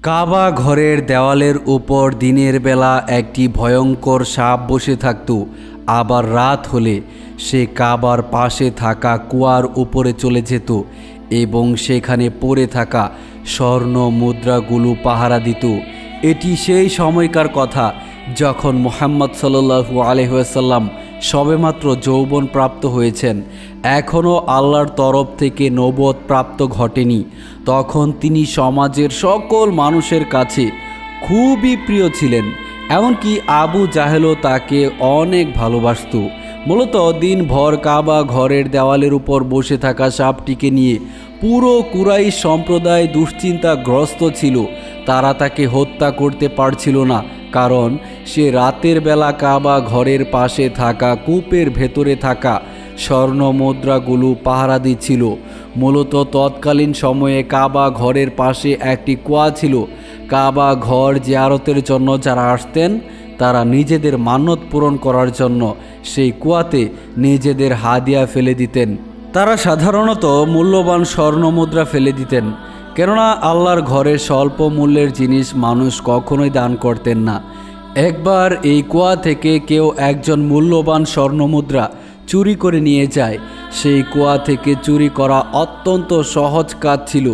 কাবা ঘরের দেওয়ালের উপর দিনের বেলা একটি ভয়ঙ্কর সাপ বসে থাকত, আবার রাত হলে সে কাবার পাশে থাকা কুয়ার উপরে চলে যেত এবং সেখানে পড়ে থাকা স্বর্ণ মুদ্রাগুলো পাহারা দিত। এটি সেই সময়কার কথা যখন মুহাম্মদ সাল্লাল্লাহু আলাইহি ওয়াসাল্লাম সবেমাত্র যৌবন প্রাপ্ত হয়েছেন, এখনও আল্লাহর তরফ থেকে নবুয়ত প্রাপ্ত ঘটেনি। তখন তিনি সমাজের সকল মানুষের কাছে খুবই প্রিয় ছিলেন, এমনকি আবু জাহেলও তাকে অনেক ভালোবাসত। মূলত দিনভর কাবা ঘরের দেওয়ালের উপর বসে থাকা সাপটিকে নিয়ে পুরো কুরাইশ সম্প্রদায় দুশ্চিন্তাগ্রস্ত ছিল। তারা তাকে হত্যা করতে পারছিল না, কারণ সে রাতের বেলা কাবা ঘরের পাশে থাকা কূপের ভেতরে থাকা স্বর্ণ মুদ্রাগুলো পাহারা দিচ্ছিল। মূলত তৎকালীন সময়ে কাবা ঘরের পাশে একটি কুয়া ছিল। কাবা ঘর জিয়ারতের জন্য যারা আসতেন তারা নিজেদের মান্যত পূরণ করার জন্য সেই কুয়াতে নিজেদের হাদিয়া ফেলে দিতেন। তারা সাধারণত মূল্যবান স্বর্ণ মুদ্রা ফেলে দিতেন, কেননা আল্লাহর ঘরের স্বল্প মূল্যের জিনিস মানুষ কখনোই দান করতেন না। একবার এই কুয়া থেকে কেউ একজন মূল্যবান স্বর্ণমুদ্রা চুরি করে নিয়ে যায়। সেই কুয়া থেকে চুরি করা অত্যন্ত সহজ কাজ ছিল,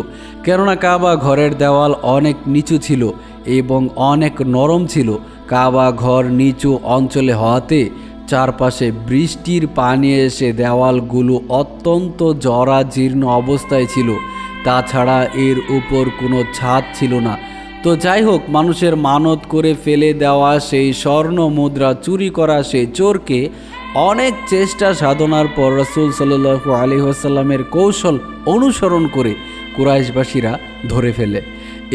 কেননা কাবা ঘরের দেওয়াল অনেক নিচু ছিল এবং অনেক নরম ছিল। কাবা ঘর নিচু অঞ্চলে হওয়াতে চারপাশে বৃষ্টির পানি এসে দেওয়ালগুলো অত্যন্ত জরাজীর্ণ অবস্থায় ছিল। তাছাড়া এর উপর কোনো ছাদ ছিল না। তো যাই হোক, মানুষের মানত করে ফেলে দেওয়া সেই স্বর্ণ মুদ্রা চুরি করা সেই চোরকে অনেক চেষ্টা সাধনার পর রাসূল সাল্লাল্লাহু আলাইহি ওয়াসাল্লামের কৌশল অনুসরণ করে কুরাইশবাসীরা ধরে ফেলে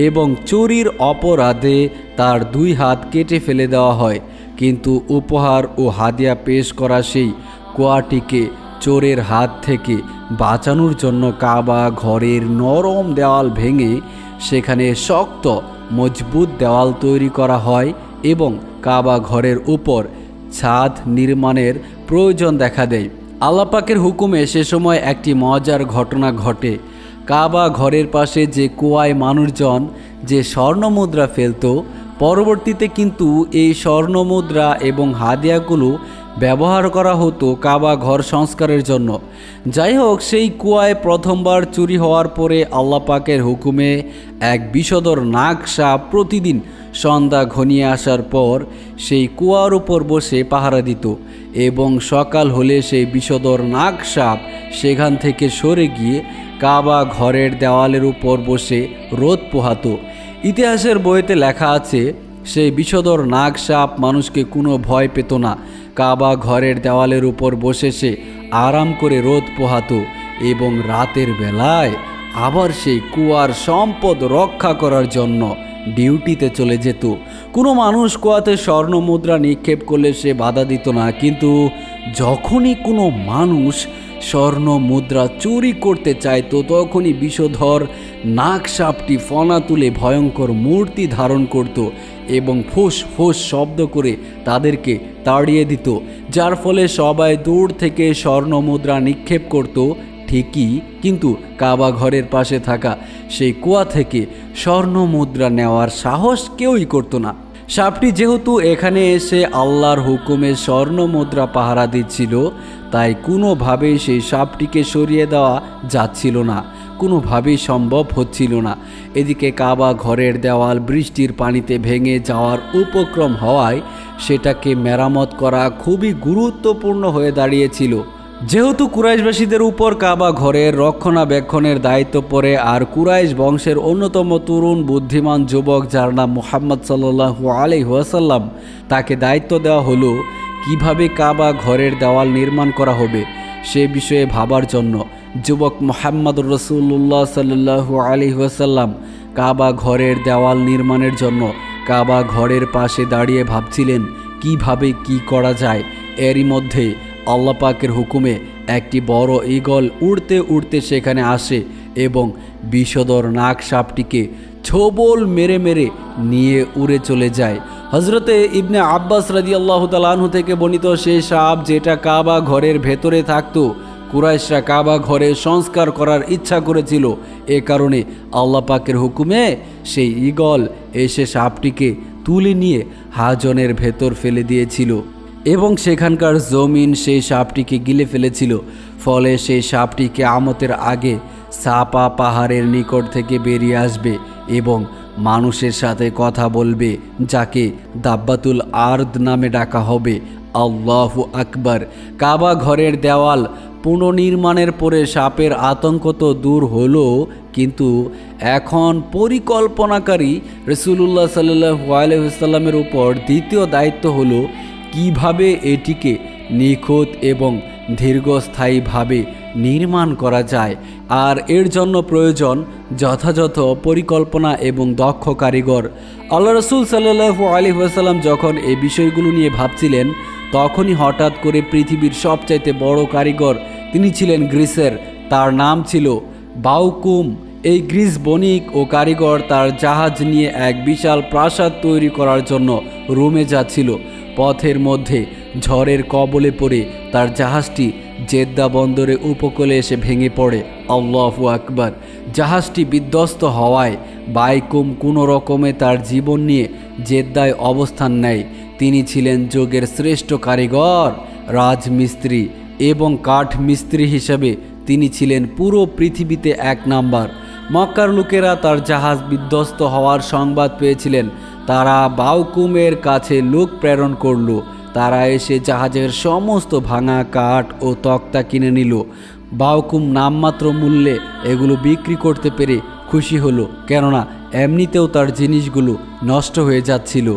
এবং চুরির অপরাধে তার 2 হাত কেটে ফেলে দেওয়া হয়। কিন্তু উপহার ও হাদিয়া পেশ করা সেই কুয়াটিকে চোরের হাত থেকে বাঁচানোর জন্য কাবা ঘরের নরম দেওয়াল ভেঙে সেখানে শক্ত মজবুত দেওয়াল তৈরি করা হয় এবং কাবা ঘরের উপর ছাদ নির্মাণের প্রয়োজন দেখা দেয়। আল্লাহ পাকের হুকুমে সে সময় একটি মজার ঘটনা ঘটে। কাবা ঘরের পাশে যে কুয়ায় মানুষজন যে স্বর্ণমুদ্রা ফেলত, পরবর্তীতে কিন্তু এই স্বর্ণমুদ্রা এবং হাদিয়াগুলো ব্যবহার করা হতো কাবা ঘর সংস্কারের জন্য। যাই হোক, সেই কুয়ায় প্রথমবার চুরি হওয়ার পরে আল্লাহ পাকের হুকুমে এক বিষধর নাগ সাপ প্রতিদিন সন্ধ্যা ঘনিয়ে আসার পর সেই কুয়ার উপর বসে পাহারা দিত এবং সকাল হলে সেই বিষধর নাগ সাপ সেখান থেকে সরে গিয়ে কাবা ঘরের দেওয়ালের উপর বসে রোদ পোহাতো। ইতিহাসের বইতে লেখা আছে, সেই বিষধর নাগ সাপ মানুষকে কোনো ভয় পেত না। কাবা ঘরের দেওয়ালের উপর বসে সে আরাম করে রোদ পোহাতো এবং রাতের বেলায় আবার সেই কুয়ার সম্পদ রক্ষা করার জন্য ডিউটিতে চলে যেত। কোনো মানুষ কুয়াতে স্বর্ণ মুদ্রা নিক্ষেপ করলে সে বাধা দিত না, কিন্তু যখনই কোনো মানুষ স্বর্ণ মুদ্রা চুরি করতে চাইতো তখনই বিষধর নাগ সাপটি ফনা তুলে ভয়ঙ্কর মূর্তি ধারণ করত এবং ফোঁস ফোঁস শব্দ করে তাদেরকে তাড়িয়ে দিত, যার ফলে সবাই দূর থেকে স্বর্ণ মুদ্রা নিক্ষেপ করত ঠিকই, কিন্তু কাবা ঘরের পাশে থাকা সেই কুয়া থেকে স্বর্ণ মুদ্রা নেওয়ার সাহস কেউই করতো না। সাপটি যেহেতু এখানে এসে আল্লাহর হুকুমে স্বর্ণ মুদ্রা পাহারা দিচ্ছিল, তাই কোনোভাবেই সেই সাপটিকে সরিয়ে দেওয়া যাচ্ছিল না, কোনোভাবেই সম্ভব হচ্ছিল না। এদিকে কাবা ঘরের দেওয়াল বৃষ্টির পানিতে ভেঙে যাওয়ার উপক্রম হওয়ায় সেটাকে মেরামত করা খুবই গুরুত্বপূর্ণ হয়ে দাঁড়িয়েছিল। যেহেতু কুরাইশবাসীদের উপর কাবা ঘরের রক্ষণাবেক্ষণের দায়িত্ব পড়ে, আর কুরাইশ বংশের অন্যতম তরুণ বুদ্ধিমান যুবক যার নাম মুহাম্মদ সাল্লাল্লাহু আলাইহি ওয়াসাল্লাম, তাকে দায়িত্ব দেওয়া হলো কিভাবে কাবা ঘরের দেওয়াল নির্মাণ করা হবে সে বিষয়ে ভাবার জন্য। যুবক মুহাম্মদুর রাসূলুল্লাহ সাল্লাল্লাহু আলাইহি ওয়াসাল্লাম কাবা ঘরের দেওয়াল নির্মাণের জন্য কাবা ঘরের পাশে দাঁড়িয়ে ভাবছিলেন কিভাবে কি করা যায়। এরই মধ্যে আল্লাহ পাকের হুকুমে একটি বড় ঈগল উড়তে উড়তে সেখানে আসে এবং বিষধর নাগ সাপটিকে ছোবল মেরে মেরে নিয়ে উড়ে চলে যায়। হজরতে ইবনে আব্বাস রাদিয়াল্লাহু তাআলা আনহু থেকে বর্ণিত সেই সাপ যেটা কাবা ঘরের ভেতরে থাকতো, কুরাইশরা কাবা ঘরে সংস্কার করার ইচ্ছা করেছিল। এ কারণে আল্লাহ পাকের হুকুমে সেই ঈগল এসে সাপটিকে তুলে নিয়ে হাজনের ভেতর ফেলে দিয়েছিল এবং সেখানকার জমিন সেই সাপটিকে গিলে ফেলেছিল। ফলে সেই সাপটি কিয়ামতের আগে সাপা পাহাড়ের নিকট থেকে বেরিয়ে আসবে এবং মানুষের সাথে কথা বলবে, যাকে দাব্বাতুল আর্দ নামে ডাকা হবে। আল্লাহু আকবার। কাবা ঘরের দেওয়াল পুনর্নির্মাণের পরে সাপের আতঙ্ক তো দূর হলো, কিন্তু এখন পরিকল্পনাকারী রাসূলুল্লাহ সাল্লাল্লাহু আলাইহি ওয়াসাল্লামের উপর দ্বিতীয় দায়িত্ব হলো কিভাবে এটিকে নিখুঁত এবং দীর্ঘস্থায়ীভাবে নির্মাণ করা যায়। আর এর জন্য প্রয়োজন যথাযথ পরিকল্পনা এবং দক্ষ কারিগর। আল্লাহ রাসূল সাল্লাল্লাহু আলাইহি ওয়াসাল্লাম যখন এই বিষয়গুলো নিয়ে ভাবছিলেন, তখনই হঠাৎ করে পৃথিবীর সবচাইতে বড় কারিগর, তিনি ছিলেন গ্রিসের, তার নাম ছিল বাউকুম। এই গ্রিস বণিক ও কারিগর তার জাহাজ নিয়ে এক বিশাল প্রাসাদ তৈরি করার জন্য রোমে যাচ্ছিল। পথের মধ্যে ঝড়ের কবলে পড়ে তার জাহাজটি জেদ্দা বন্দরে উপকূলে এসে ভেঙে পড়ে। আল্লাহু আকবার। জাহাজটি বিধ্বস্ত হওয়ায় বাইকুম কোনো রকমে তার জীবন নিয়ে জেদ্দায় অবস্থান নেয়। তিনি ছিলেন যুগের শ্রেষ্ঠ কারিগর, রাজমিস্ত্রি এবং কাঠ মিস্ত্রি হিসাবে তিনি ছিলেন পুরো পৃথিবীতে এক নাম্বার। মক্কার লোকেরা তার জাহাজ বিধ্বস্ত হওয়ার সংবাদ পেয়েছিলেন। তারা বাউকুমের কাছে লোক প্রেরণ করল। তারা এসে জাহাজের সমস্ত ভাঙা কাঠ ও তক্তা কিনে নিল। বাউকুম নামমাত্র মূল্যে এগুলো বিক্রি করতে পেরে খুশি হলো, কেননা এমনিতেও তার জিনিসগুলো নষ্ট হয়ে যাচ্ছিল।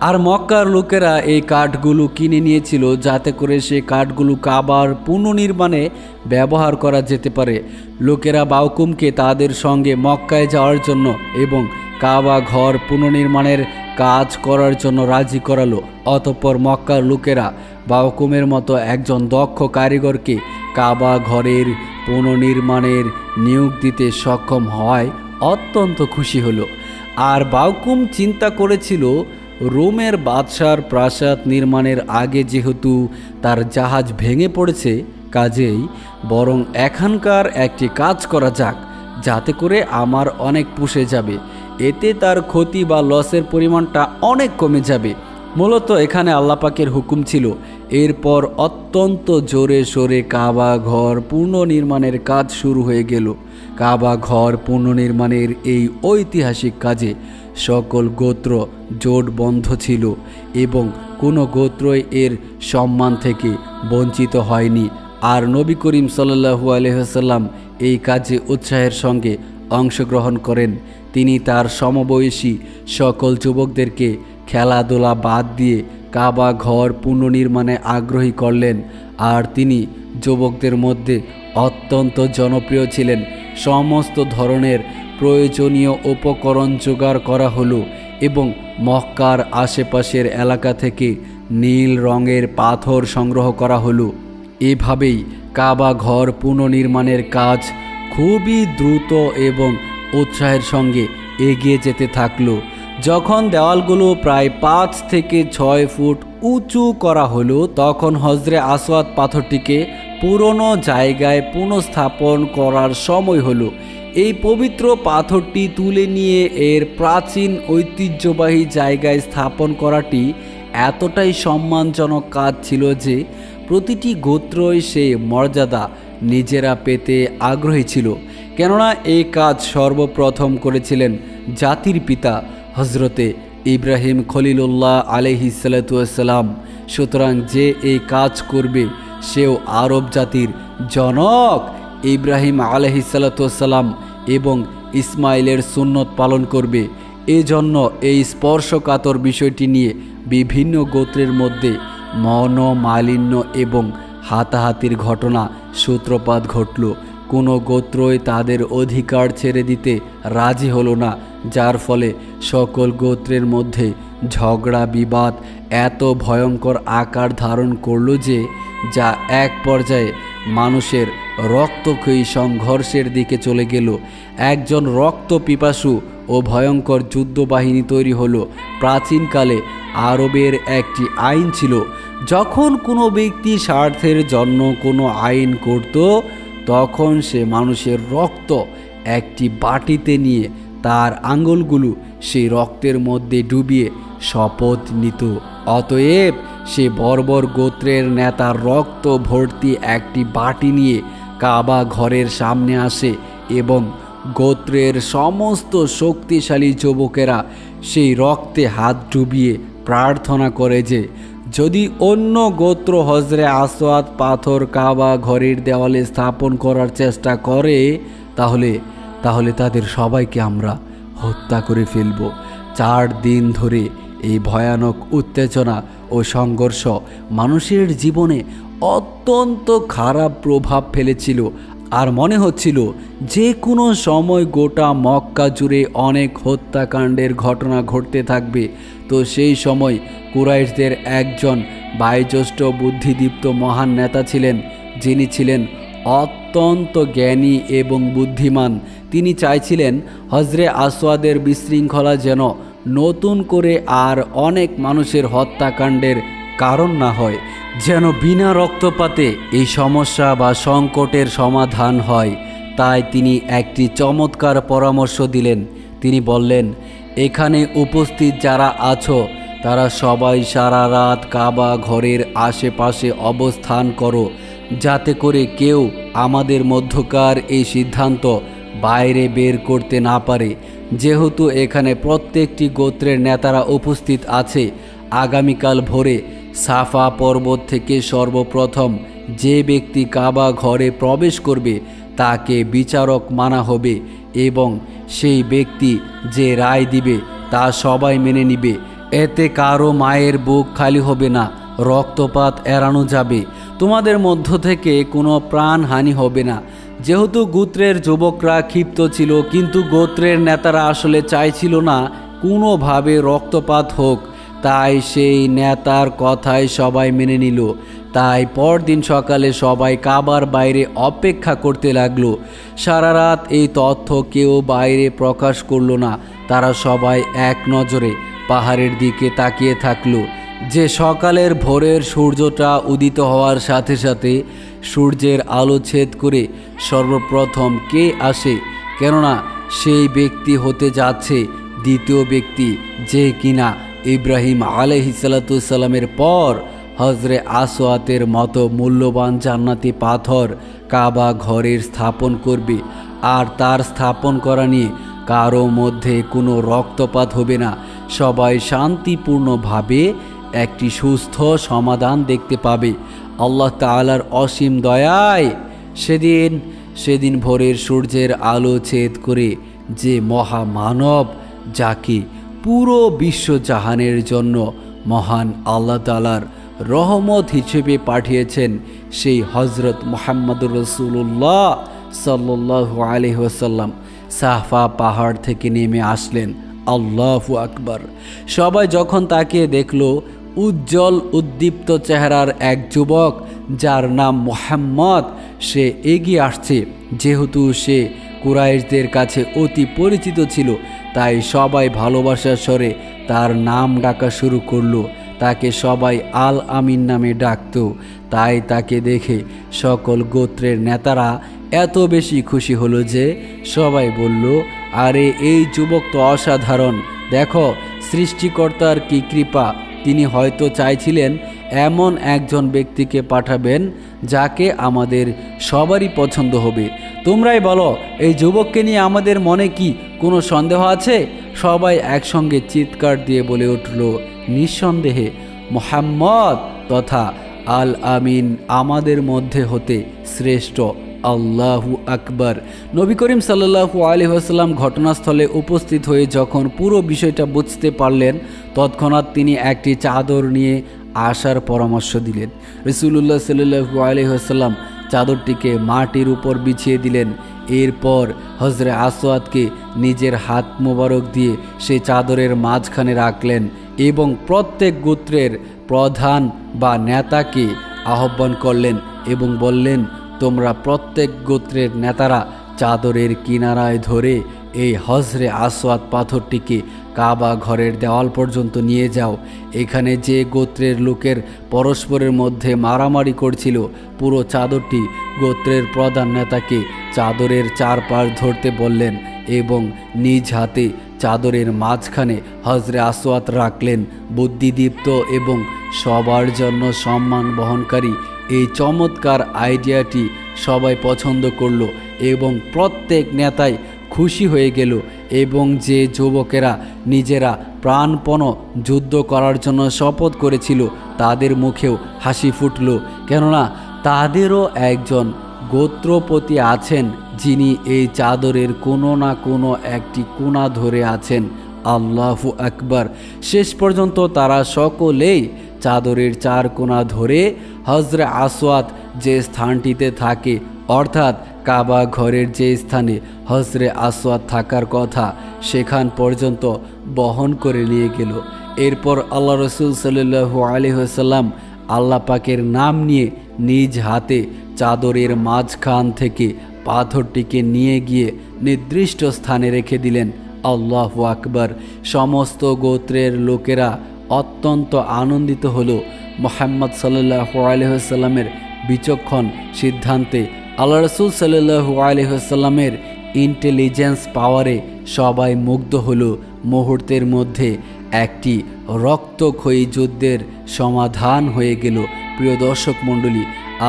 আর মক্কার লোকেরা এই কাঠগুলো কিনে নিয়েছিল যাতে করে সে কাঠগুলো কাবার পুনর্নির্মাণে ব্যবহার করা যেতে পারে। লোকেরা বাউকুমকে তাদের সঙ্গে মক্কায় যাওয়ার জন্য এবং কাবা ঘর পুনর্নির্মাণের কাজ করার জন্য রাজি করালো। অতঃপর মক্কার লোকেরা বাউকুমের মতো একজন দক্ষ কারিগরকে কাবা ঘরের পুনর্নির্মাণের নিয়োগ দিতে সক্ষম হওয়ায় অত্যন্ত খুশি হলো। আর বাউকুম চিন্তা করেছিল, রোমের বাদশার প্রাসাদ নির্মাণের আগে যেহেতু তার জাহাজ ভেঙে পড়েছে, কাজেই বরং এখানকার একটি কাজ করা যাক, যাতে করে আমার অনেক পুষে যাবে। এতে তার ক্ষতি বা লসের পরিমাণটা অনেক কমে যাবে। মূলত এখানে আল্লাহ পাকের হুকুম ছিল। এরপর অত্যন্ত জোরে সোরে কাবা ঘর পুনর্নির্মাণের কাজ শুরু হয়ে গেল। কাবা ঘর পুনর্নির্মাণের এই ঐতিহাসিক কাজে সকল গোত্র জোটবদ্ধ ছিল এবং কোনো গোত্রই এর সম্মান থেকে বঞ্চিত হয়নি। আর নবী করিম সাল্লাল্লাহু আলাইহি ওয়াসাল্লাম এই কাজে উৎসাহের সঙ্গে অংশগ্রহণ করেন। তিনি তার সমবয়সী সকল যুবকদেরকে খেলাধুলা বাদ দিয়ে কাবা ঘর পুনর্নির্মাণে আগ্রহী করলেন। আর তিনি যুবকদের মধ্যে অত্যন্ত জনপ্রিয় ছিলেন। সমস্ত ধরনের প্রয়োজনীয় উপকরণ জোগাড় করা হলো এবং মক্কার আশেপাশের এলাকা থেকে নীল রঙের পাথর সংগ্রহ করা হলো। এভাবেই কাবা ঘর পুনর্নির্মাণের কাজ খুবই দ্রুত এবং উৎসাহের সঙ্গে এগিয়ে যেতে থাকলো। যখন দেওয়ালগুলো প্রায় 5 থেকে 6 ফুট উঁচু করা হলো, তখন হজরে আসওয়াদ পাথরটিকে পুরনো জায়গায় পুনঃস্থাপন করার সময় হলো। এই পবিত্র পাথরটি তুলে নিয়ে এর প্রাচীন ঐতিহ্যবাহী জায়গায় স্থাপন করাটি এতটাই সম্মানজনক কাজ ছিল যে প্রতিটি গোত্রই সে মর্যাদা নিজেরা পেতে আগ্রহী ছিল। কেননা এই কাজ সর্বপ্রথম করেছিলেন জাতির পিতা হজরতে ইব্রাহিম খলিলুল্লাহ আলাইহিস সালাতু ওয়াস সালাম। সুতরাং যে এই কাজ করবে সেও আরব জাতির জনক ইব্রাহিম আলাইহিস সালাতু ওয়াস সালাম এবং ইসমাইলের সুন্নত পালন করবে। এজন্য এই স্পর্শকাতর বিষয়টি নিয়ে বিভিন্ন গোত্রের মধ্যে মনোমালিন্য এবং হাতাহাতির ঘটনা সূত্রপাত ঘটল। কোনো গোত্রই তাদের অধিকার ছেড়ে দিতে রাজি হলো না, যার ফলে সকল গোত্রের মধ্যে ঝগড়া বিবাদ এত ভয়ঙ্কর আকার ধারণ করল যে যা এক পর্যায়ে মানুষের রক্তক্ষয়ী সংঘর্ষের দিকে চলে গেল। একজন রক্ত পিপাসু ও ভয়ঙ্কর যুদ্ধবাহিনী তৈরি হলো। প্রাচীনকালে আরবের একটি আইন ছিল যখন কোনো ব্যক্তি স্বার্থের জন্য কোনো আইন করত, তখন সে মানুষের রক্ত একটি বাটিতে নিয়ে তার আঙ্গুলগুলো সেই রক্তের মধ্যে ডুবিয়ে শপথ নিত। অতএব সে বর্বর গোত্রের নেতার রক্ত ভর্তি একটি বাটি নিয়ে কাবা ঘরের সামনে আসে এবং গোত্রের সমস্ত শক্তিশালী যুবকেরা সেই রক্তে হাত ডুবিয়ে প্রার্থনা করে যে যদি অন্য গোত্র হজরে আসওয়াদ পাথর কাবা ঘরের দেওয়ালে স্থাপন করার চেষ্টা করে তাহলে তাদের সবাইকে আমরা হত্যা করে ফেলব। 4 দিন ধরে এই ভয়ানক উত্তেজনা ও সংঘর্ষ মানুষের জীবনে অত্যন্ত খারাপ প্রভাব ফেলেছিল, আর মনে হচ্ছিল যে কোনো সময় গোটা মক্কা জুড়ে অনেক হত্যাকাণ্ডের ঘটনা ঘটতে থাকবে। তো সেই সময় কুরাইশদের একজন বায়জ্যেষ্ঠ বুদ্ধিদীপ্ত মহান নেতা ছিলেন, যিনি ছিলেন অত্যন্ত জ্ঞানী এবং বুদ্ধিমান। তিনি চাইছিলেন হজরে আসওয়াদের বিশৃঙ্খলা যেন নতুন করে আর অনেক মানুষের হত্যাকাণ্ডের কারণ না হয়, যেন বিনা রক্তপাতে এই সমস্যা বা সংকটের সমাধান হয়। তাই তিনি একটি চমৎকার পরামর্শ দিলেন। তিনি বললেন, এখানে উপস্থিত যারা আছো তারা সবাই সারা রাত কাবা ঘরের আশেপাশে অবস্থান করো, যাতে করে কেউ আমাদের মধ্যকার এই সিদ্ধান্ত বাইরে বের করতে না পারে। যেহেতু এখানে প্রত্যেকটি গোত্রের নেতারা উপস্থিত আছে, আগামীকাল ভোরে সাফা পর্বত থেকে সর্বপ্রথম যে ব্যক্তি কাবা ঘরে প্রবেশ করবে তাকে বিচারক মানা হবে এবং সেই ব্যক্তি যে রায় দিবে তা সবাই মেনে নিবে। এতে কারো মায়ের বুক খালি হবে না, রক্তপাত এড়ানো যাবে, তোমাদের মধ্য থেকে কোনো প্রাণহানি হবে না। যেহেতু গোত্রের যুবকরা ক্ষিপ্ত ছিল, কিন্তু গোত্রের নেতারা আসলে চাইছিল না কোনোভাবে রক্তপাত হোক, তাই সেই নেতার কথাই সবাই মেনে নিল। তাই পরদিন সকালে সবাই কাবার বাইরে অপেক্ষা করতে লাগলো। সারা রাত এই তথ্য কেউ বাইরে প্রকাশ করলো না। তারা সবাই এক নজরে পাহাড়ের দিকে তাকিয়ে থাকলো যে সকালের ভোরের সূর্যটা উদিত হওয়ার সাথে সাথে সূর্যের আলো ছেদ করে সর্বপ্রথম কে আসে, কেননা সেই ব্যক্তি হতে যাচ্ছে দ্বিতীয় ব্যক্তি যে কিনা ইব্রাহিম আলাইহিসসালামের পর হজরে আসওয়াতের মতো মূল্যবান জান্নাতি পাথর কাবা ঘরের স্থাপন করবে। আর তার স্থাপন করা নিয়ে কারো মধ্যে কোনো রক্তপাত হবে না। সবাই শান্তিপূর্ণভাবে একটি সুস্থ সমাধান দেখতে পাবে। আল্লাহ তাআলার অসীম দয়ায় সেদিন ভোরের সূর্যের আলো ছেদ করে যে মহামানব, যাকে পুরো বিশ্বজাহানের জন্য মহান আল্লাহ তাআলার রহমত হিসেবে পাঠিয়েছেন, সেই হজরত মুহাম্মদুর রাসূলুল্লাহ সাল্লাল্লাহু আলাইহি ওয়াসাল্লাম সাফা পাহাড় থেকে নেমে আসলেন। আল্লাহু আকবার। সবাই যখন তাকে দেখলো, উজ্জ্বল উদ্দীপ্ত চেহারার এক যুবক যার নাম মুহাম্মদ, সে এগিয়ে আসছে। যেহেতু সে কুরাইশদের কাছে অতি পরিচিত ছিল, তাই সবাই ভালোবাসার স্বরে তার নাম ডাকা শুরু করলো। তাকে সবাই আল আমিন নামে ডাকত। তাই তাকে দেখে সকল গোত্রের নেতারা এত বেশি খুশি হলো যে সবাই বলল, আরে এই যুবক তো অসাধারণ, দেখো সৃষ্টিকর্তার কি কৃপা, তিনি হয়তো চাইছিলেন এমন একজন ব্যক্তিকে পাঠাবেন যাকে আমাদের সবারই পছন্দ হবে। তোমরাই বলো, এই যুবককে নিয়ে আমাদের মনে কি কোনো সন্দেহ আছে? সবাই একসঙ্গে চিৎকার দিয়ে বলে উঠল, নিঃসন্দেহে মুহাম্মদ তথা আল আমিন আমাদের মধ্যে হতে শ্রেষ্ঠ। আল্লাহু আকবার। নবী করিম সাল্লাল্লাহু আলাইহি ওয়াসাল্লাম ঘটনাস্থলে উপস্থিত হয়ে যখন পুরো বিষয়টা বুঝতে পারলেন, তৎক্ষণাৎ তিনি একটি চাদর নিয়ে আসার পরামর্শ দিলেন। রাসূলুল্লাহ সাল্লাল্লাহু আলাইহি ওয়াসাল্লাম চাদরটিকে মাটির উপর বিছিয়ে দিলেন। এরপর হজরে আসওয়াদকে নিজের হাত মোবারক দিয়ে সেই চাদরের মাঝখানে রাখলেন এবং প্রত্যেক গোত্রের প্রধান বা নেতাকে আহ্বান করলেন এবং বললেন, তোমরা প্রত্যেক গোত্রের নেতারা চাদরের কিনারায় ধরে এই হজরে আসওয়াদ পাথরটিকে কাবা ঘরের দেওয়াল পর্যন্ত নিয়ে যাও। এখানে যে গোত্রের লোকের পরস্পরের মধ্যে মারামারি করছিল, পুরো চাদরটি গোত্রের প্রধান নেতাকে চাদরের চারপাশ ধরতে বললেন এবং নিজ হাতে চাদরের মাঝখানে হজরে আসওয়াদ রাখলেন। বুদ্ধিদীপ্ত এবং সবার জন্য সম্মান বহনকারী এই চমৎকার আইডিয়াটি সবাই পছন্দ করল এবং প্রত্যেক নেতাই খুশি হয়ে গেল এবং যে যুবকেরা নিজেরা প্রাণপণ যুদ্ধ করার জন্য শপথ করেছিল তাদের মুখেও হাসি ফুটল, কেননা তাদেরও একজন গোত্রপতি আছেন যিনি এই চাদরের কোনো না কোনো একটি কোণা ধরে আছেন। আল্লাহু আকবার। শেষ পর্যন্ত তারা সকলেই চাদরের চার কোণা ধরে হজরে আসওয়াদ যে স্থানটিতে থাকে, অর্থাৎ কাবা ঘরের যে স্থানে হজরে আসওয়াদ থাকার কথা, সেখান পর্যন্ত বহন করে নিয়ে গেল। এরপর আল্লাহ রসুল সাল্লাল্লাহু আলাইহি ওয়াসাল্লাম আল্লাহ পাকের নাম নিয়ে নিজ হাতে চাদরের মাঝখান থেকে পাথরটিকে নিয়ে গিয়ে নির্দিষ্ট স্থানে রেখে দিলেন। আল্লাহু আকবার। সমস্ত গোত্রের লোকেরা অত্যন্ত আনন্দিত হলো মুহাম্মদ সাল্লাল্লাহু আলাইহি ওয়াসাল্লামের বিচক্ষণ সিদ্ধান্তে। আল্লাহ রসুল সাল্লাল্লাহু আলাইহি ওয়াসাল্লামের ইন্টেলিজেন্স পাওয়ারে সবাই মুগ্ধ হলো। মুহূর্তের মধ্যে একটি রক্তক্ষয়ী যুদ্ধের সমাধান হয়ে গেল। প্রিয় দর্শক মণ্ডলী,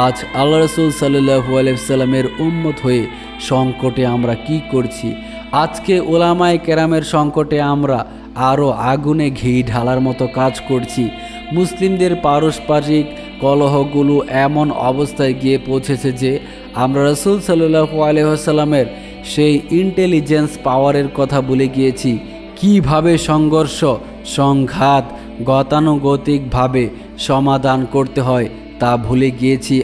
আজ আল্লাহ রসুল সাল্লাল্লাহু আলাইহি ওয়াসাল্লামের উম্মত হয়ে সংকটে আমরা কি করছি? আজকে ওলামায়ে কেরামের সংকটে আমরা আরও আগুনে ঘি ঢালার মতো কাজ করছি। মুসলিমদের পারস্পরিক কলহগুলো এমন অবস্থায় গিয়ে পৌঁছেছে যে আমরা রাসূল সাল্লাল্লাহু আলাইহি ওয়াসাল্লামের সেই ইন্টেলিজেন্স পাওয়ারের কথা ভুলে গিয়েছি। কিভাবে সংঘর্ষ সংঘাত গতানুগতিকভাবে সমাধান করতে হয় তা ভুলে গিয়েছি।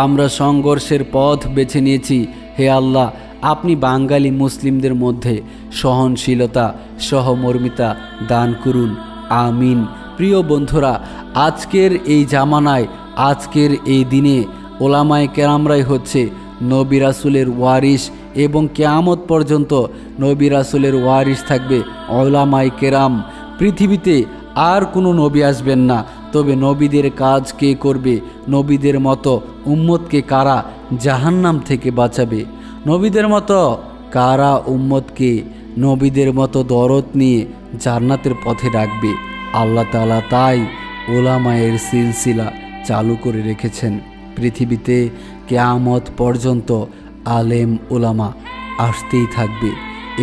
আমরা সংঘর্ষের পথ বেছে নিয়েছি। হে আল্লাহ, আপনি বাঙালি মুসলিমদের মধ্যে সহনশীলতা সহমর্মিতা দান করুন, আমিন। প্রিয় বন্ধুরা, আজকের এই জামানায় আজকের এই দিনে ওলামায়ে কেরামরাই হচ্ছে নবী রাসূলের ওয়ারিস এবং কিয়ামত পর্যন্ত নবী রাসূলের ওয়ারিস থাকবে ওলামায়ে কেরাম। পৃথিবীতে আর কোনো নবী আসবেন না, তবে নবীদের কাজ কে করবে? নবীদের মতো উম্মতকে কারা জাহান্নাম থেকে বাঁচাবে? নবীদের মতো কারা উম্মতকে নবীদের মতো দরদ নিয়ে জান্নাতের পথে রাখবে? আল্লাহ তাআলা তাই ওলামায়ের সিলসিলা চালু করে রেখেছেন। পৃথিবীতে কিয়ামত পর্যন্ত আলেম ওলামা আসতেই থাকবে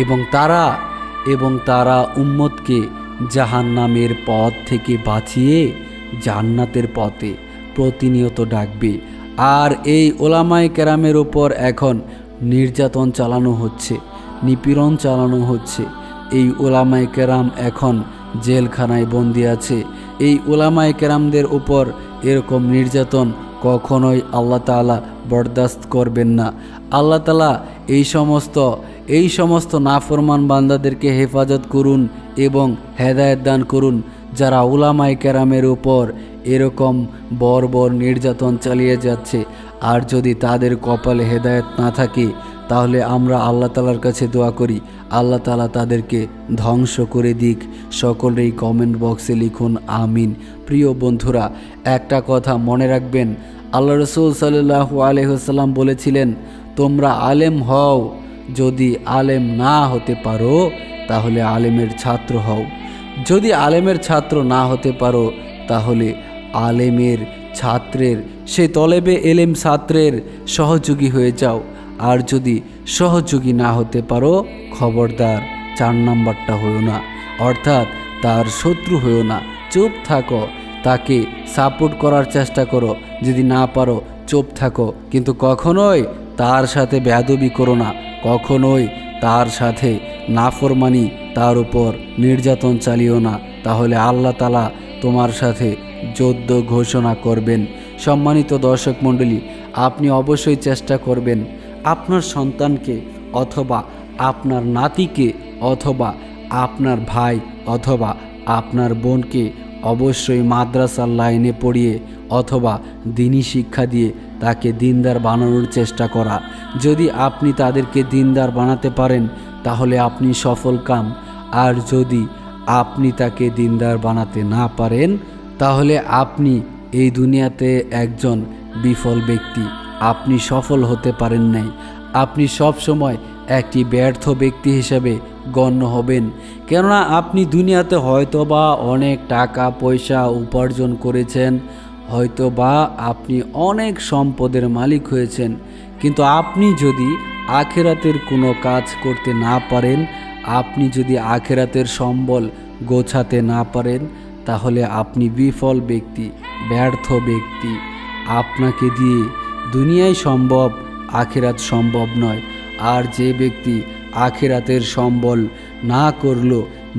এবং তারা উম্মতকে জাহান্নামের পথ থেকে বাঁচিয়ে জান্নাতের পথে প্রতিনিয়ত ডাকবে। আর এই ওলামায়ে কেরামের ওপর এখন নির্যাতন চালানো হচ্ছে, নিপীড়ন চালানো হচ্ছে। এই ওলামায়ে কেরাম এখন জেলখানায় বন্দী আছে। এই ওলামায়ে কেরামদের উপর এরকম নির্যাতন কখনোই আল্লাহ তাআলা বরদাস্ত করবেন না। আল্লাহ তাআলা এই সমস্ত নাফরমান বান্দাদেরকে হেফাজত করুন এবং হেদায়েত দান করুন, যারা ওলামায়ে কেরামের উপর এরকম বর্বর নির্যাতন চালিয়ে যাচ্ছে। আর যদি তাদের কপালে হেদায়েত না থাকে, তাহলে আমরা আল্লাহ তাআলার কাছে দোয়া করি আল্লাহ তাআলা তাদেরকে ধ্বংস করে দিক। সকলেই কমেন্ট বক্সে লিখুন আমিন। প্রিয় বন্ধুরা, একটা কথা মনে রাখবেন, আল্লাহ রাসূল সাল্লাল্লাহু আলাইহি ওয়াসাল্লাম বলেছিলেন, তোমরা আলেম হও, যদি আলেম না হতে পারো তাহলে আলেমের ছাত্র হও। যদি আলেমের ছাত্র না হতে পারো তাহলে আলেমের ছাত্রের সে তলেবে এলেম ছাত্রের সহযোগী হয়ে যাও। আর যদি সহযোগী না হতে পারো, খবরদার 4 নাম্বারটা হয়েও না, অর্থাৎ তার শত্রু হয়েও না। চুপ থাকো, তাকে সাপোর্ট করার চেষ্টা করো। যদি না পারো চুপ থাকো, কিন্তু কখনোই তার সাথে বেয়াদবি করো না, কখনোই তার সাথে নাফরমানি, তার উপর নির্যাতন চালিও না, তাহলে আল্লাহ তাআলা তোমার সাথে যুদ্ধ ঘোষণা করবেন। সম্মানিত দর্শক মণ্ডলী, আপনি অবশ্যই চেষ্টা করবেন আপনার সন্তানকে অথবা আপনার নাতিকে অথবা আপনার ভাই অথবা আপনার বোনকে অবশ্যই মাদ্রাসার লাইনে পড়িয়ে অথবা দ্বীনি শিক্ষা দিয়ে তাকে দিনদার বানানোর চেষ্টা করা। যদি আপনি তাদেরকে দিনদার বানাতে পারেন তাহলে আপনি সফল কাম। আর যদি আপনি তাকে দিনদার বানাতে না পারেন তাহলে আপনি এই দুনিয়াতে একজন বিফল ব্যক্তি, আপনি সফল হতে পারেন নাই। আপনি সব সময় একটি ব্যর্থ ব্যক্তি হিসেবে গণ্য হবেন। কেননা আপনি দুনিয়াতে হয়তো বা অনেক টাকা পয়সা উপার্জন করেছেন, হয়তো বা আপনি অনেক সম্পদের মালিক হয়েছেন, কিন্তু আপনি যদি আখিরাতের কোনো কাজ করতে না পারেন, আপনি যদি আখিরাতের সম্বল গোছাতে না পারেন, তাহলে আপনি বিফল ব্যক্তি, ব্যর্থ ব্যক্তি। আপনাকে দিয়ে দুনিয়ায় সম্ভব, আখিরাত সম্ভব নয়। আর যে ব্যক্তি আখিরাতের সম্বল না করল,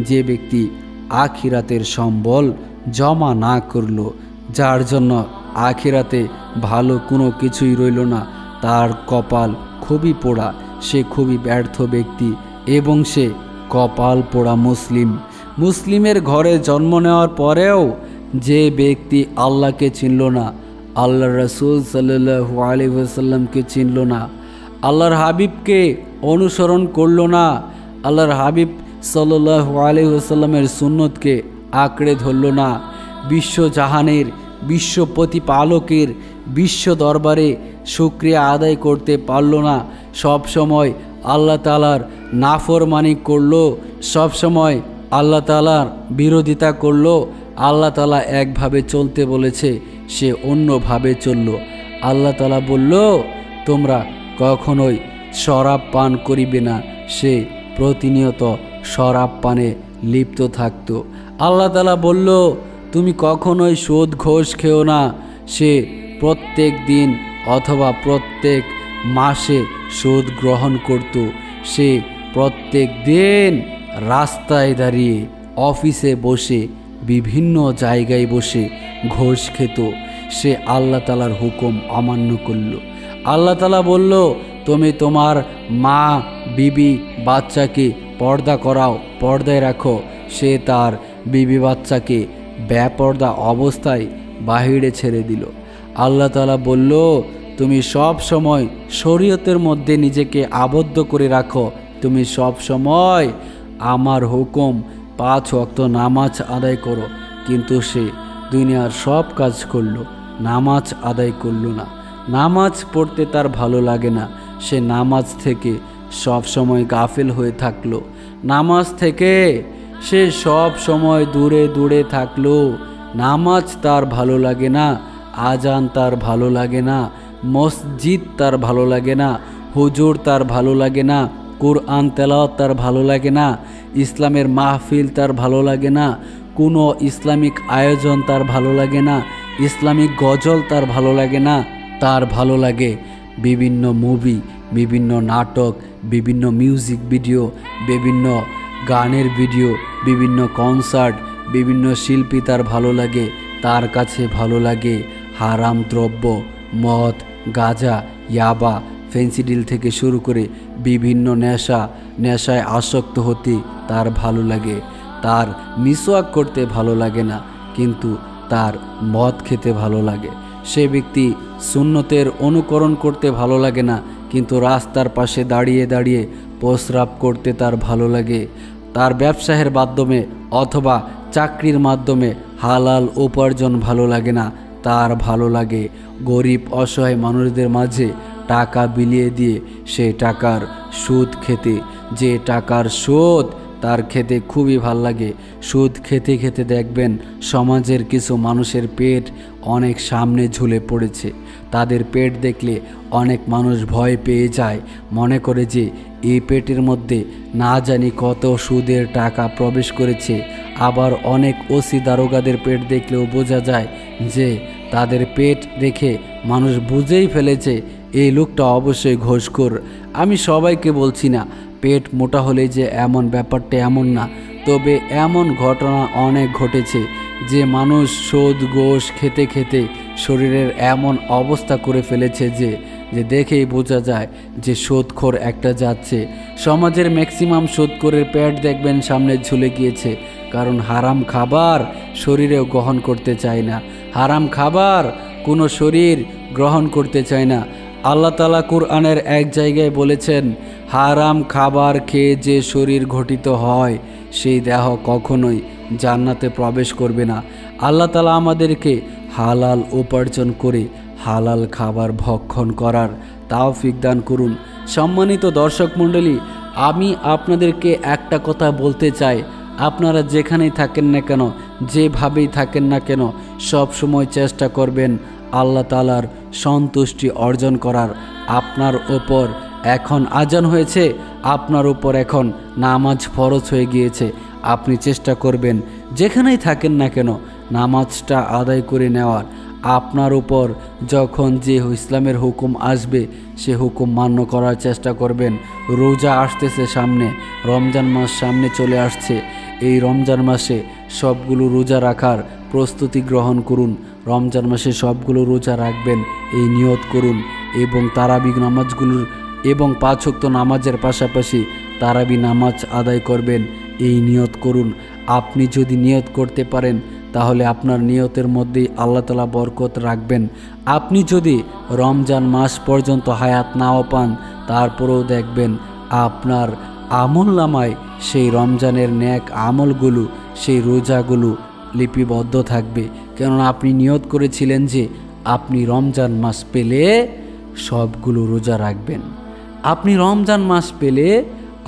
যে ব্যক্তি আখিরাতের সম্বল জমা না করল, যার জন্য আখিরাতে ভালো কোনো কিছুই রইল না, তার কপাল খুবই পোড়া, সে খুবই ব্যর্থ ব্যক্তি এবং সে কপাল পোড়া মুসলিম। মুসলিমের ঘরে জন্ম নেওয়ার পরেও যে ব্যক্তি আল্লাহকে চিনল না, আল্লাহর রাসূল সাল্লাল্লাহু আলাইহি ওয়াসাল্লামকে চিনল না, আল্লাহর হাবিবকে অনুসরণ করল না, আল্লাহর হাবিব সাল্লাল্লাহু আলাইহি ওয়াসাল্লামের সুন্নতকে আঁকড়ে ধরল না, বিশ্বজাহানের বিশ্ব প্রতিপালকের বিশ্ব দরবারে শুকরিয়া আদায় করতে পারল না, সব সময় আল্লাহ তাআলার নাফরমানি করল, সব সময় আল্লাহ তাআলার বিরোধিতা করল। আল্লাহ তাআলা একভাবে চলতে বলেছে, সে অন্যভাবে চলল। আল্লাহ তাআলা বলল তোমরা কখনোই শরাব পান করিবে না, সে প্রতিনিয়ত শরাব পানে লিপ্ত থাকত। আল্লাহ তাআলা বলল তুমি কখনোই সুদ ঘোষ খেও না, সে প্রত্যেক দিন অথবা প্রত্যেক মাসে সুদ গ্রহণ করত। সে প্রত্যেক দিন রাস্তায় দাঁড়িয়ে, অফিসে বসে, বিভিন্ন জায়গায় বসে ঘোষ খেত। সে আল্লাহ তাআলার হুকুম অমান্য করল। আল্লাহ তাআলা বলল তুমি তোমার মা, বিবি, বাচ্চাকে পর্দা করাও, পর্দায় রাখো। সে তার বিবি বাচ্চাকে বেপর্দা অবস্থায় বাহিরে ছেড়ে দিল। আল্লাহ তাআলা বলল তুমি সব সময় শরীয়তের মধ্যে নিজেকে আবদ্ধ করে রাখো, তুমি সব সময় আমার হুকুম 5 ওয়াক্ত নামাজ আদায় করো। কিন্তু সে দুনিয়ার সব কাজ করলো, নামাজ আদায় করল না। নামাজ পড়তে তার ভালো লাগে না, সে নামাজ থেকে সব সময় গাফিল হয়ে থাকলো, নামাজ থেকে সে সব সময় দূরে দূরে থাকলো। নামাজ তার ভালো লাগে না, আজান তার ভালো লাগে না, মসজিদ তার ভালো লাগে না, হুজুর তার ভালো লাগে না, কোরআন তেলাওয়াত তার ভালো লাগে না, ইসলামের মাহফিল তার ভালো লাগে না, কোনো ইসলামিক আয়োজন তার ভালো লাগে না, ইসলামিক গজল তার ভালো লাগে না। তার ভালো লাগে বিভিন্ন মুভি, বিভিন্ন নাটক, বিভিন্ন মিউজিক ভিডিও, বিভিন্ন গানের ভিডিও, বিভিন্ন কনসার্ট, বিভিন্ন শিল্পী তার ভালো লাগে। তার কাছে ভালো লাগে হারাম দ্রব্য, মদ, গাঁজা, ইয়াবা, ফেন্সিডিল থেকে শুরু করে বিভিন্ন নেশায় আসক্ত হতে তার ভালো লাগে। তার মিসওয়াক করতে ভালো লাগে না, কিন্তু তার মদ খেতে ভালো লাগে। সে ব্যক্তি সুন্নতের অনুকরণ করতে ভালো লাগে না, কিন্তু রাস্তার পাশে দাঁড়িয়ে দাঁড়িয়ে প্রস্রাব করতে তার ভালো লাগে। তার ব্যবসায়ের মাধ্যমে অথবা চাকরির মাধ্যমে হালাল উপার্জন ভালো লাগে না, তার ভালো লাগে গরিব অসহায় মানুষদের মাঝে টাকা বিলিয়ে দিয়ে সে টাকার সুদ খেতে। যে টাকার সুদ তার খেতে খুবই ভাল লাগে। সুদ খেতে খেতে দেখবেন সমাজের কিছু মানুষের পেট অনেক সামনে ঝুলে পড়েছে। তাদের পেট দেখলে অনেক মানুষ ভয় পেয়ে যায়, মনে করে যে এই পেটের মধ্যে না জানি কত সুদের টাকা প্রবেশ করেছে। আবার অনেক ওসি দারোগাদের পেট দেখলেও বোঝা যায় যে তাদের পেট দেখে মানুষ বুঝেই ফেলেছে এই লোকটা অবশ্যই ঘুষখোর। আমি সবাইকে বলছি না পেট মোটা হলে যে এমন, ব্যাপারটা এমন না, তবে এমন ঘটনা অনেক ঘটেছে যে মানুষ সুদ ঘোষ খেতে খেতে শরীরের এমন অবস্থা করে ফেলেছে যে দেখেই বোঝা যায় যে সুদখোর একটা যাচ্ছে। সমাজের ম্যাক্সিমাম সুদখোরের পেট দেখবেন সামনে ঝুলে গিয়েছে, কারণ হারাম খাবার শরীরেও গ্রহণ করতে চায় না, হারাম খাবার কোনো শরীর গ্রহণ করতে চায় না। আল্লাহ তাআলা কুরআনের এক জায়গায় বলেছেন, হারাম খাবার খেয়ে যে শরীর গঠিত হয় সেই দেহ কখনোই জান্নাতে প্রবেশ করবে না। আল্লাহ তাআলা আমাদেরকে হালাল উপার্জন করে হালাল খাবার ভক্ষণ করার তৌফিক দান করুন। সম্মানিত দর্শক মণ্ডলী, আমি আপনাদেরকে একটা কথা বলতে চাই, আপনারা যেখানেই থাকেন না কেন, যেভাবেই থাকেন না কেন, সব সময় চেষ্টা করবেন আল্লাহ তাআলার সন্তুষ্টি অর্জন করার। আপনার ওপর এখন আজান হয়েছে, আপনার উপর এখন নামাজ ফরজ হয়ে গিয়েছে। আপনি চেষ্টা করবেন যেখানেই থাকেন না কেন নামাজটা আদায় করে নেওয়ার। আপনার উপর যখন যে ইসলামের হুকুম আসবে সে হুকুম মান্য করার চেষ্টা করবেন। রোজা আসতেছে সামনে, রমজান মাস সামনে চলে আসছে। এই রমজান মাসে সবগুলো রোজা রাখার প্রস্তুতি গ্রহণ করুন। রমজান মাসে সবগুলো রোজা রাখবেন এই নিয়ত করুন, এবং তারাবি নামাজগুলোর এবং 5 ওয়াক্ত নামাজের পাশাপাশি তারাবি নামাজ আদায় করবেন এই নিয়ত করুন। আপনি যদি নিয়ত করতে পারেন তাহলে আপনার নিয়তের মধ্যেই আল্লাহ তাআলা বরকত রাখবেন। আপনি যদি রমজান মাস পর্যন্ত হায়াত নাও পান, তারপরেও দেখবেন আপনার আমলনামায় সেই রমজানের নেক আমলগুলো, সেই রোজাগুলো লিপিবদ্ধ থাকবে। কেননা আপনি নিয়ত করেছিলেন যে আপনি রমজান মাস পেলে সবগুলো রোজা রাখবেন, আপনি রমজান মাস পেলে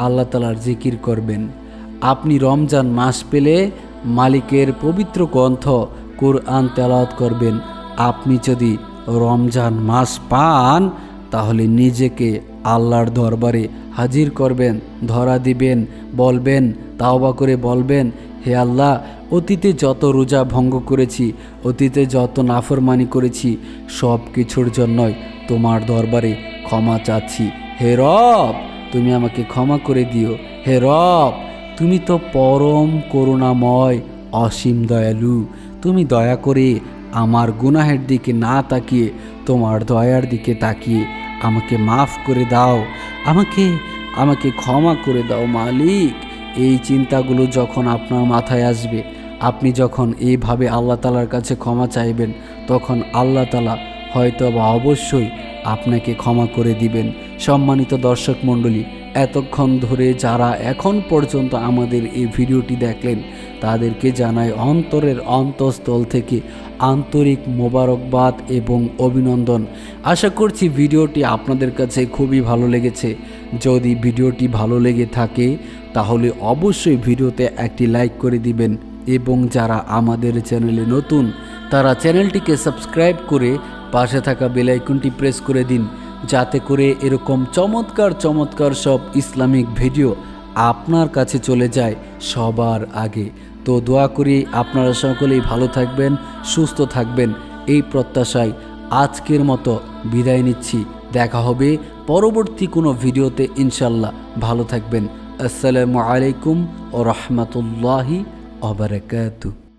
আল্লাহ তাআলার জিকির করবেন, আপনি রমজান মাস পেলে মালিকের পবিত্র গ্রন্থ কুরআন তেলাওয়াত করবেন। আপনি যদি রমজান মাস পান তাহলে নিজেকে আল্লাহর দরবারে হাজির করবেন, ধরা দিবেন, বলবেন, তাওবা করে বলবেন, হে আল্লাহ, অতীতে যত রোজা ভঙ্গ করেছি, অতীতে যত নাফরমানি করেছি, সব কিছুর জন্যই তোমার দরবারে ক্ষমা চাচ্ছি। হে রব, তুমি আমাকে ক্ষমা করে দিও। হে রব, তুমি তো পরম করুণাময়, অসীম দয়ালু। তুমি দয়া করে আমার গুনাহের দিকে না তাকিয়ে তোমার দয়ার দিকে তাকিয়ে আমাকে মাফ করে দাও, আমাকে ক্ষমা করে দাও মালিক। এই চিন্তাগুলো যখন আপনার মাথায় আসবে, আপনি যখন এইভাবে আল্লাহ তাআলার কাছে ক্ষমা চাইবেন, তখন আল্লাহ তাআলা হয়তো বা অবশ্যই আপনাকে ক্ষমা করে দিবেন। সম্মানিত দর্শক মণ্ডলী, এতক্ষণ ধরে যারা এখন পর্যন্ত আমাদের এই ভিডিওটি দেখলেন তাদেরকে জানাই অন্তরের অন্তঃস্থল থেকে আন্তরিক মোবারকবাদ এবং অভিনন্দন। আশা করছি ভিডিওটি আপনাদের কাছে খুবই ভালো লেগেছে। যদি ভিডিওটি ভালো লেগে থাকে তাহলে অবশ্যই ভিডিওতে একটি লাইক করে দিবেন, এবং যারা আমাদের চ্যানেলে নতুন তারা চ্যানেলটিকে সাবস্ক্রাইব করে পাশে থাকা বেল আইকনটি প্রেস করে দিন, যাতে করে এরকম চমৎকার সব ইসলামিক ভিডিও আপনার কাছে চলে যায় সবার আগে। তো দোয়া করি আপনারা সকলেই ভালো থাকবেন, সুস্থ থাকবেন, এই প্রত্যাশায় আজকের মতো বিদায় নিচ্ছি। দেখা হবে পরবর্তী কোনো ভিডিওতে ইনশাল্লাহ। ভালো থাকবেন। আসসালামু আলাইকুম ওয়া রাহমাতুল্লাহি ওয়া বারাকাতুহু।